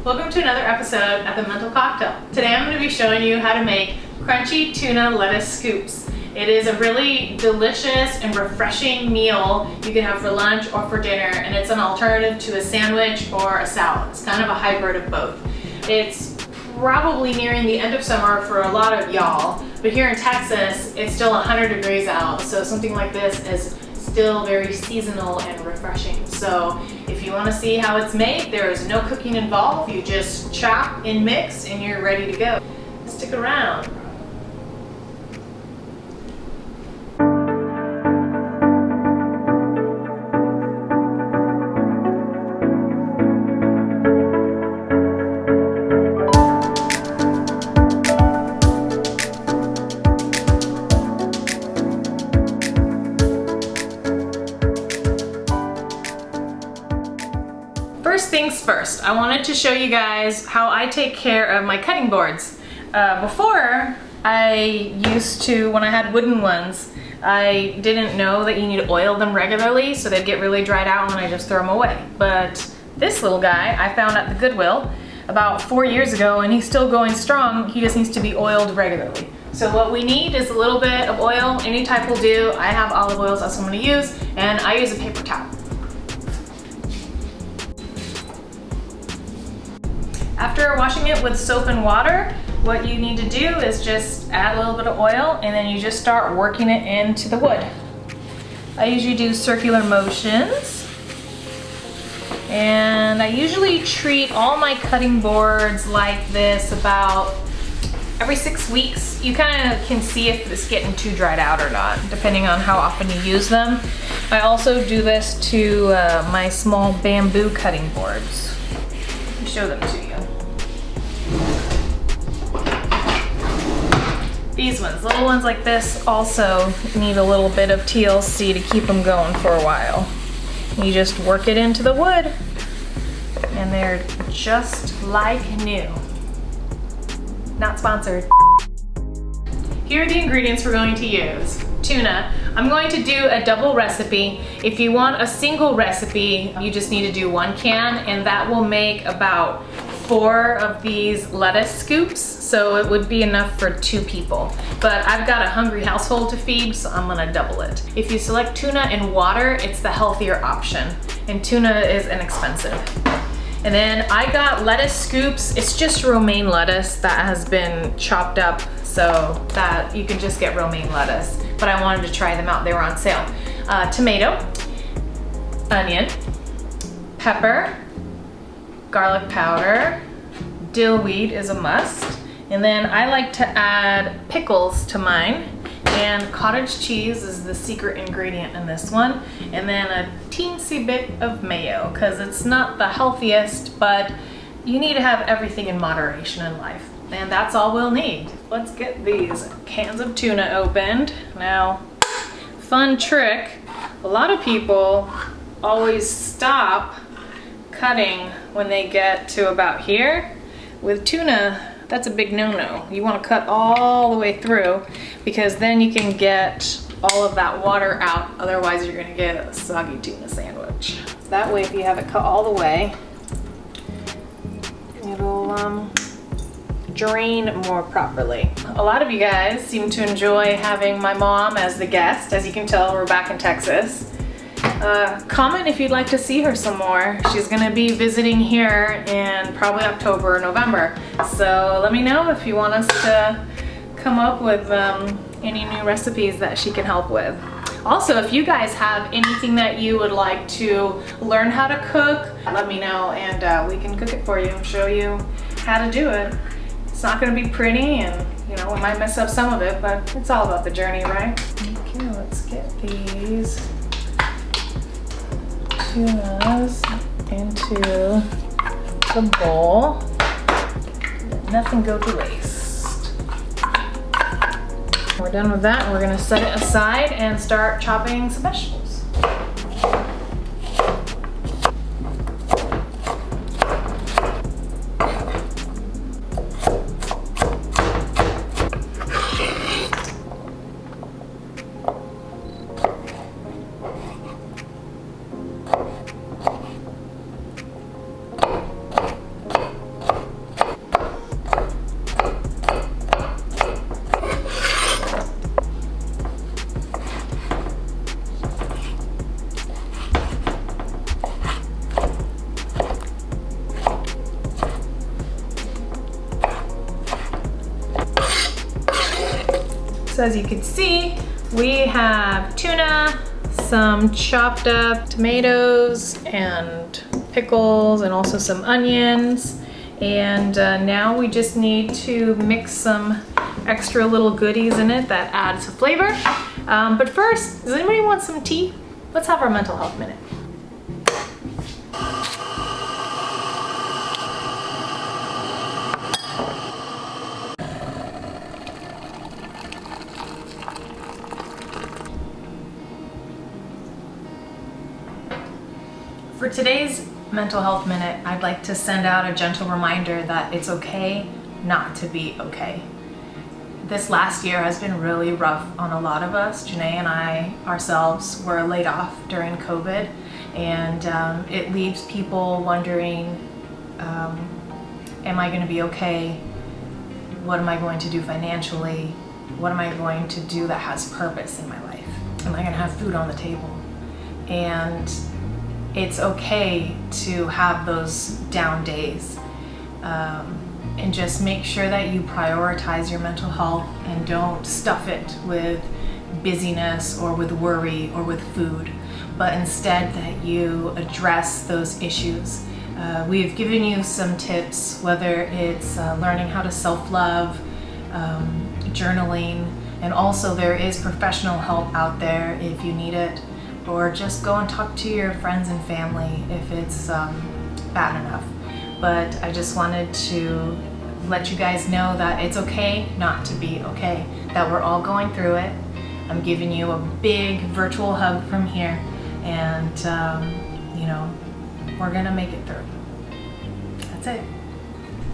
Welcome to another episode of The Mental Cocktail. Today I'm going to be showing you how to make crunchy tuna lettuce scoops. It is a really delicious and refreshing meal you can have for lunch or for dinner, and it's an alternative to a sandwich or a salad. It's kind of a hybrid of both. It's probably nearing the end of summer for a lot of y'all, but here in Texas it's still 100 degrees out, so something like this is still very seasonal and refreshing. So if you want to see how it's made, there is no cooking involved. You just chop and mix and you're ready to go. Stick around. First things first, I wanted to show you guys how I take care of my cutting boards. Before, I used to, when I had wooden ones, I didn't know that you need to oil them regularly, so they'd get really dried out and then I just throw them away. But this little guy I found at the Goodwill about 4 years ago, and he's still going strong. He just needs to be oiled regularly. So what we need is a little bit of oil. Any type will do. I have olive oils, that's what I'm gonna use, and I use a paper towel. After washing it with soap and water, what you need to do is just add a little bit of oil and then you just start working it into the wood. I usually do circular motions, and I usually treat all my cutting boards like this about every 6 weeks. You kind of can see if it's getting too dried out or not, depending on how often you use them. I also do this to my small bamboo cutting boards. Let me show them to you. These ones, little ones like this, also need a little bit of TLC to keep them going for a while. You just work it into the wood and they're just like new. Not sponsored. Here are the ingredients we're going to use. Tuna. I'm going to do a double recipe. If you want a single recipe, you just need to do 1 can, and that will make about 4 of these lettuce scoops, so it would be enough for 2 people. But I've got a hungry household to feed, so I'm gonna double it. If you select tuna and water, it's the healthier option, and tuna is inexpensive. And then I got lettuce scoops. It's just romaine lettuce that has been chopped up so that you can just get romaine lettuce. But I wanted to try them out, they were on sale. Tomato, onion, pepper, garlic powder, dill weed is a must. And then I like to add pickles to mine. And cottage cheese is the secret ingredient in this one. And then a teensy bit of mayo, because it's not the healthiest, but you need to have everything in moderation in life. And that's all we'll need. Let's get these cans of tuna opened. Now, fun trick, a lot of people always stop cutting when they get to about here. With tuna, that's a big no-no. You want to cut all the way through, because then you can get all of that water out. Otherwise you're gonna get a soggy tuna sandwich. That way, if you have it cut all the way, it'll drain more properly. A lot of you guys seem to enjoy having my mom as the guest. As you can tell, we're back in Texas. Comment if you'd like to see her some more. She's gonna be visiting here in probably October or November. So let me know if you want us to come up with any new recipes that she can help with. Also, if you guys have anything that you would like to learn how to cook, let me know and we can cook it for you and show you how to do it. It's not gonna be pretty, and you know, we might mess up some of it, but it's all about the journey, right? Okay, let's get these tunas into the bowl. Let nothing go to waste. We're done with that. We're gonna set it aside and start chopping some vegetables. So as you can see, we have tuna, some chopped up tomatoes and pickles, and also some onions. And now we just need to mix some extra little goodies in it that adds flavor. But first, does anybody want some tea? Let's have our mental health minute. For today's mental health minute, I'd like to send out a gentle reminder that it's okay not to be okay. This last year has been really rough on a lot of us. Janae and I ourselves were laid off during COVID, and it leaves people wondering, am I going to be okay? What am I going to do financially? What am I going to do that has purpose in my life? Am I going to have food on the table? And it's okay to have those down days, and just make sure that you prioritize your mental health and don't stuff it with busyness or with worry or with food, but instead that you address those issues. We've given you some tips, whether it's learning how to self-love, journaling, and also there is professional help out there if you need it. Or just go and talk to your friends and family if it's bad enough. But I just wanted to let you guys know that it's okay not to be okay, that we're all going through it. I'm giving you a big virtual hug from here, and you know, we're gonna make it through. That's it.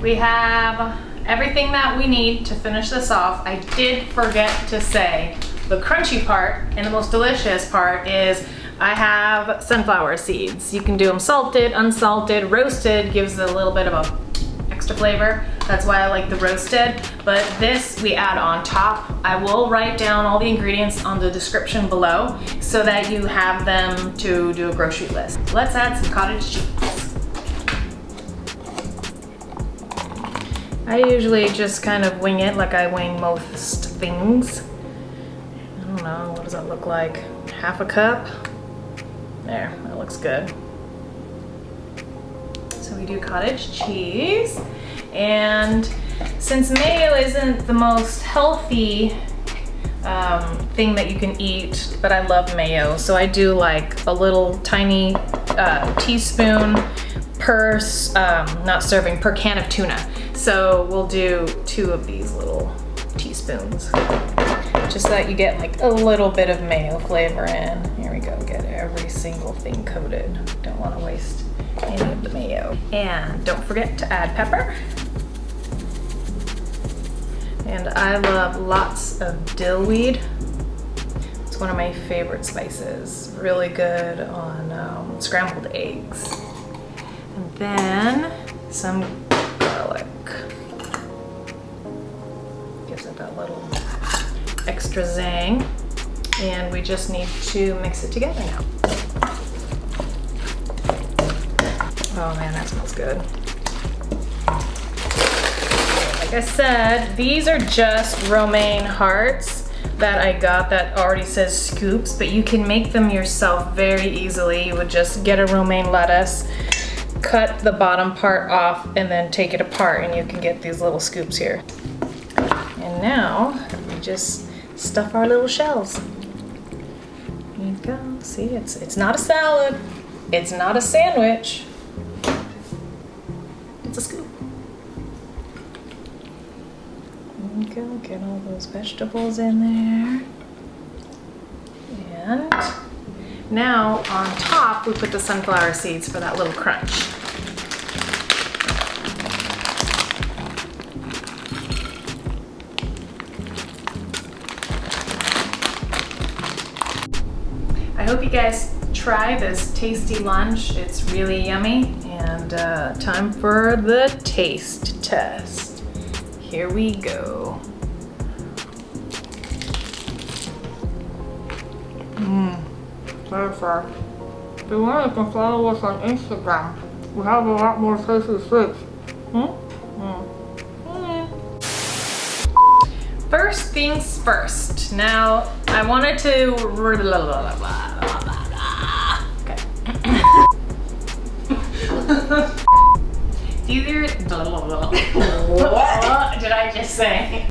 We have everything that we need to finish this off. I did forget to say, the crunchy part and the most delicious part is I have sunflower seeds. You can do them salted, unsalted, roasted, gives it a little bit of a extra flavor. That's why I like the roasted, but this we add on top. I will write down all the ingredients on the description below so that you have them to do a grocery list. Let's add some cottage cheese. I usually just kind of wing it like I wing most things. I don't know, what does that look like? Half a cup? There, that looks good. So we do cottage cheese. And since mayo isn't the most healthy thing that you can eat, but I love mayo, so I do like a little tiny teaspoon per, not serving, per can of tuna. So we'll do 2 of these little teaspoons, just so that you get like a little bit of mayo flavor in. Here we go, get every single thing coated. Don't want to waste any of the mayo. And don't forget to add pepper. And I love lots of dill weed. It's one of my favorite spices. Really good on scrambled eggs. And then some garlic. Gives it that little extra zang, and we just need to mix it together now. Oh man, that smells good. Like I said, these are just romaine hearts that I got that already says scoops, but you can make them yourself very easily. You would just get a romaine lettuce, cut the bottom part off, and then take it apart, and you can get these little scoops here. And now we just stuff our little shells. There you go. See, it's not a salad. It's not a sandwich. It's a scoop. There you go. Get all those vegetables in there. And now on top we put the sunflower seeds for that little crunch. I hope you guys try this tasty lunch. It's really yummy. And time for the taste test. Here we go. Perfect. If you want, you can follow us on Instagram. We have a lot more tasty sweets. First first things first. Now, I wanted to... Okay. It's either... What did I just say?